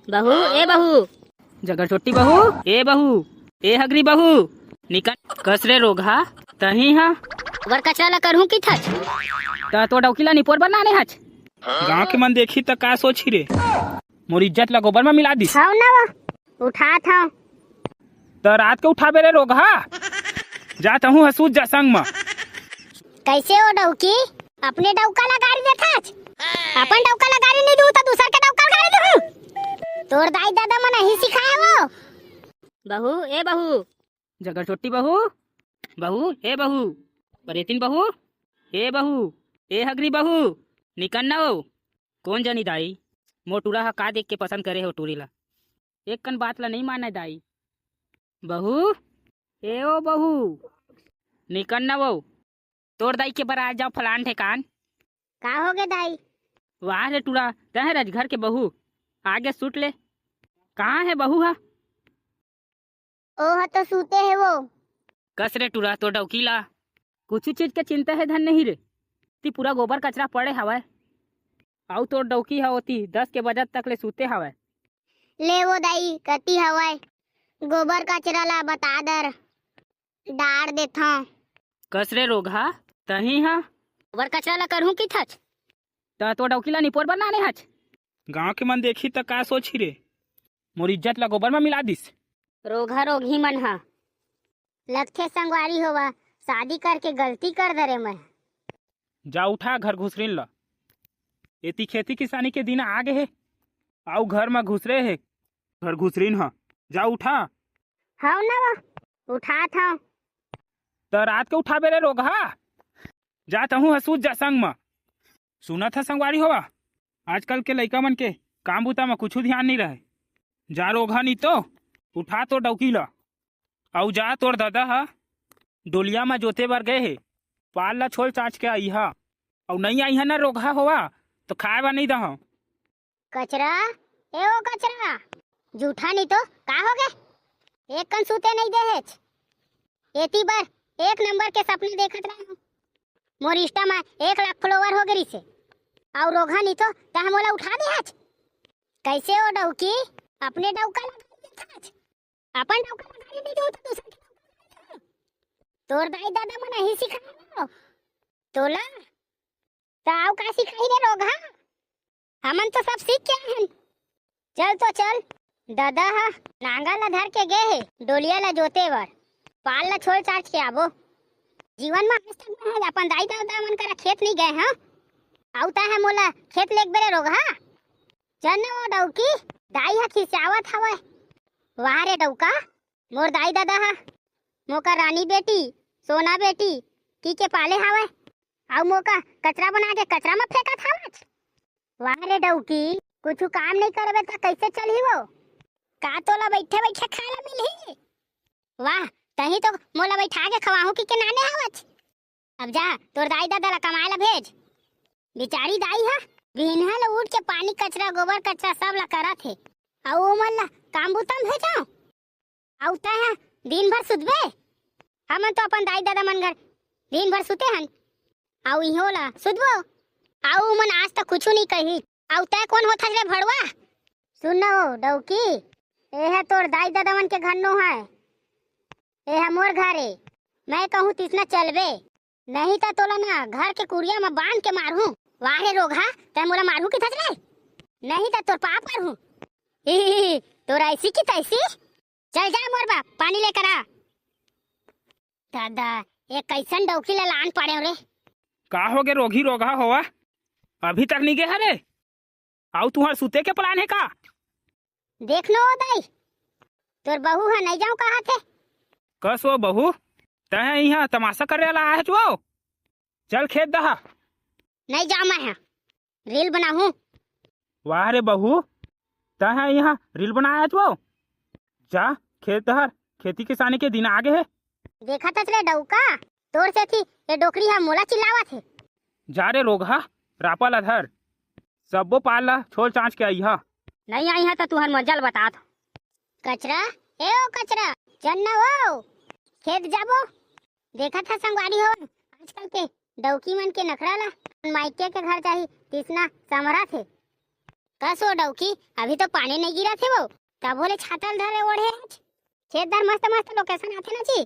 बहू ए बहू, जगर छोटी बहू, ए बहू, ए हगरी बहू, निकल कसरे रोगा तही हा वर कचरा ला करहूं की थच। तो डौकीला निपोर बनाने हच। गांव के मन देखी त का सोची रे, मोर इज्जत ला गोबर में मिला दी। हाउ ना उठा था तो रात के उठाबे रे रोगा, जात हूँ हसूद जा संग में। कैसे हो डौकी, अपने डौका ला गाड़ी दे थच, अपन डौका ला गाड़ी नहीं दूं तो दूसर के डौका गाड़ी दूं। तोर दाई दादा मन नहीं सिखाए वो। बहू ए बहू, जगर छोटी बहू, बहू ए बहू, बरेतिन बहू, ए बहू, ए हगरी बहू, निकल ना हो। कौन जानी दाई, मोटूरा हा का देख के पसंद करे हो टूरी ला, एक कन बात ला नहीं माने दाई। बहू ए ओ बहू, निकल ना वो, तोर दाई के बरा जाओ फलान ठेकान। का हो गए दाई? वाह रे टूरा, तह रजघर के बहू, आगे सूट ले। कहाँ है बहू हा? ओह तो सूते है वो। कस रे टूरा तो डौकीला, कुछ चीज के चिंता है धन नहीं रे, ती पूरा गोबर कचरा पड़े हवाए, आउ तो डौकी हा होती 10 के बजे तक ले सूते हवाए। ले वो दाई कती हवाए, गोबर कचरा ला बता दर डार देथा। कस रे रोगा तही हा गोबर कचरा ला करहूं की थच। तो डौकीला निपोर बनाने हच। गांव के मन देखी त का सोची रे, मोर इज्जत ला गोबर में मिला दिस। रोगा रोगी मन हा लगथे संगवारी होवा, शादी करके गलती कर दरे मैं। जा उठा घर घुसरीन ला, एती खेती किसानी के दिन आगे है, आउ घर में घुसरे है, घर घुसरीन हा, जा उठा। हाउ ना उठा था तो रात के उठाबे रे रोगा, जात हूँ हसूद जा संग में। सुना था संगवारी होवा, आजकल के लइका मन के काम बूता में कुछ ध्यान नहीं रहे। जा रोगा नहीं तो उठा तो डौकीला, आउ जा तोर दादा हा डोलिया में जोते बर गए है, पाल ला छोल चाच के आई हा, और नहीं आई है ना रोगा होवा तो खाए बा नहीं दहा। कचरा ए ओ कचरा, जूठा नहीं तो का हो गए, एक कन सूते नहीं देहेच। एती बार 1 नंबर के सपने देखत रहे, मोर इंस्टा में 1 लाख फॉलोवर हो गई से, और रोगा नहीं तो तह मोला उठा दे हच। कैसे हो डौकी, अपने डौका ला गाड़ी दे थच, अपन डौका ला गाड़ी नहीं दूं तो दूसर के डौका गाड़ी दूं। तोर दाई दादा मन नहीं सिखाए तोला, ताऊ का सिखाई रे रोगा, हमन तो सब सीख के आए हैं। चल तो चल, दादा हा नांगा ला धर के गए है डोलिया ला जोते बर, पाल ला छोड़ चाच के आबो। जीवन में आज तक मैं अपन दाई दादा मन करा खेत नहीं गए हैं, आउता है मोला खेत लेक बेरे रोगा। चल ना वो डौकी, दाई हा खिसियावत हवे। वाह रे डौका, मोर दाई दादा हा मोका रानी बेटी सोना बेटी की के पाले हवे, आउ मोका कचरा बना के कचरा में फेंकत हवच। वाह रे डौकी, कुछ काम नहीं करबे तो कैसे चलही वो, का तोला बैठे बैठे खाए ला मिलही। वाह तही तो मोला बैठा के खवाहू की के नाने हवच। अब जा तोर दाई दादा ला कमाए ला भेज। बेचारी दाई हा बिहनहा ला उठ के पानी कचरा गोबर कचरा सब ला करत है, आउ ओमन ला काम बूता में भेजाओ। आउ तह दिन भर सुतबे, हमन तो अपन दाई दादा मन घर दिन भर सुते हन, आउ इहो ला सुतबो, आउ मन आज तक कुछ नहीं कही। आउ तय कौन होथा रे भड़वा? सुनो डौकी, ए है तोर दाई दादा मन के घर नो है, ए है मोर घर है, मैं कहूँ तिसना चलबे, नहीं तो तोला ना घर के कुरिया में बांध के मारूं। वाह रे रोगा, तय मोला मारू की थचले, नहीं तो तोर पाप मारूं। तोर ऐसी की तैसी, चल जा मोर बाप पानी लेकर आ। दादा ये कैसन डौकी ला लान पड़े रे। का हो गे रोगी रोगा होवा, अभी तक नहीं गए हरे, आउ तुम्हार सुते के प्लान है का? देख लो दाई, तोर बहू है नहीं जाऊं कहा थे। कस वो बहू, तह यहाँ तमाशा करे वाला है वो, चल खेत दहा। नहीं जा मैं है रील बनाऊं। वाह रे बहू, तह यहाँ रील बनाया वो, जा खेत दहर, खेती किसानी के दिन आगे है। देखा था चले डौका, तोर से थी ये डोकरी हा मोला चिल्लावा थे। जा रे रोगा, रापा ला धर, सबो पाल ला छोड़ चाँच के आई हा। नहीं आई है तो तुहर मजल बता। कचरा ए ओ कचरा, चल ना वो खेत जाबो। देखा था संगवारी हो, आजकल के डौकी मन के नखरा ला माइके के घर चाहिए तिसना समरा थे, कसो डौकी, अभी तो पानी नहीं गिरा थे वो, तब बोले छाता धरे ओढ़े आज। छेदर मस्त मस्त लोकेशन आथे ना जी,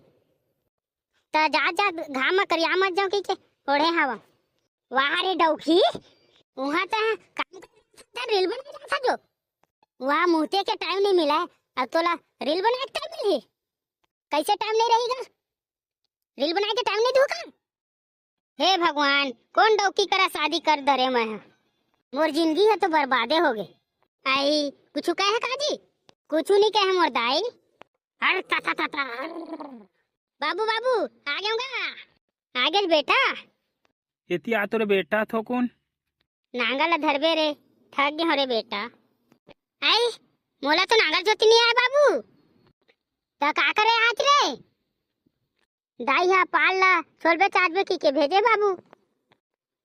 त जा जा घाम में करिया मत जाओ के ओढ़े हवा। वाह रे डौकी, वहाँ तो काम कर रील बना था जो, वहाँ मुहते के टाइम नहीं मिला है, अब तोला रील बनाए के टाइम मिली, कैसे टाइम नहीं रहेगा, रील बनाए के टाइम नहीं दूंगा। हे भगवान, कौन डौकी करा शादी कर दरे मैं, मोर जिंदगी है तो बर्बादे हो गई। आई कुछ कहे काजी, कुछ नहीं कहे मोर दाई। हर ता ता ता ता। बाबू बाबू आ गया, आ गए बेटा। इति आ तोरे बेटा थो कौन? नांगल धरबे रे, थक गए हो रे बेटा। आई मोला तो नांगल जोती नहीं आए बाबू, तो का करे आज रे? दाई हा पाल ला छोड़बे चाटबे की के भेजे बाबू,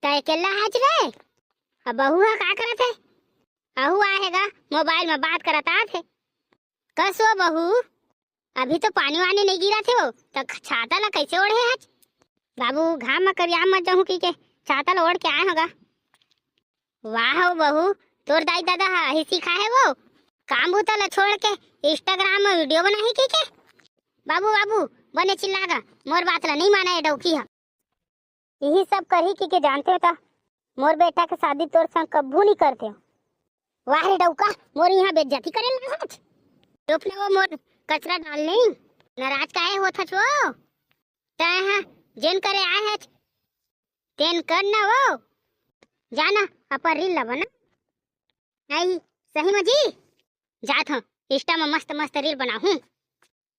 तय अकेला आज रे। अब बहू हा का करत है? आहू आएगा मोबाइल में बात करता थे। कसो बहू, अभी तो पानी वानी नहीं गिरा थे वो, तो छाता ला कैसे ओढ़े आज? बाबू घाम में करिया मत जाऊं की के छाता ला ओढ़ के आए होगा। वाह हो बहू, तोर दाई दादा ही सिखा है वो, काम बूता ला छोड़ के इंस्टाग्राम में वीडियो बनाही की के? बाबू बाबू बने चिल्लागा, मोर बात ला नहीं माना है डौकी हा। यही सब करही की के जानते हो ता मोर बेटा के शादी तोर संग कब्बू नहीं करते हो। वाह रे डौका, मोर यहाँ बेइज्जती करे लगा आज। चुप ना वो मोर कचरा डाल नहीं, नाराज काहे होत हछ वो? तय हाँ जेन करे आए है तेन करना वो, जाना अपन रील ला बना। आई सही में जी, जात हूँ इंस्टा में मस्त मस्त रील बनाऊँ।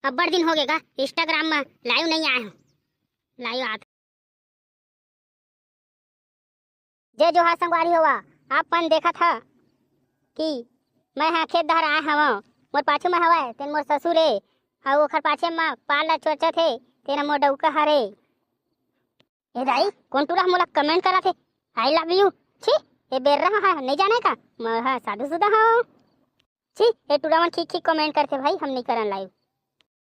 अब बड़ दिन हो गएगा इंस्टाग्राम में लाइव नहीं आया हूँ, लाइव आत जे जो हा संगवारी होवा आपन देखा था कि मैं हाँ खेत दहर आए हवा, मोर पाछू में हवा तेन मोर ससुर है, और ओखर पाछे में पाल ला चोचा थे तेरा मोर डौका हरे। ए दाई कौन टूरा मोला कमेंट करा थे आई लव यू, छी ये बेर रहा है नहीं जाने का, मैं हाँ साधु सुधा हाँ, छी ये टूरा मन ठीक ठीक कमेंट करते भाई, हम नहीं करन लाइव।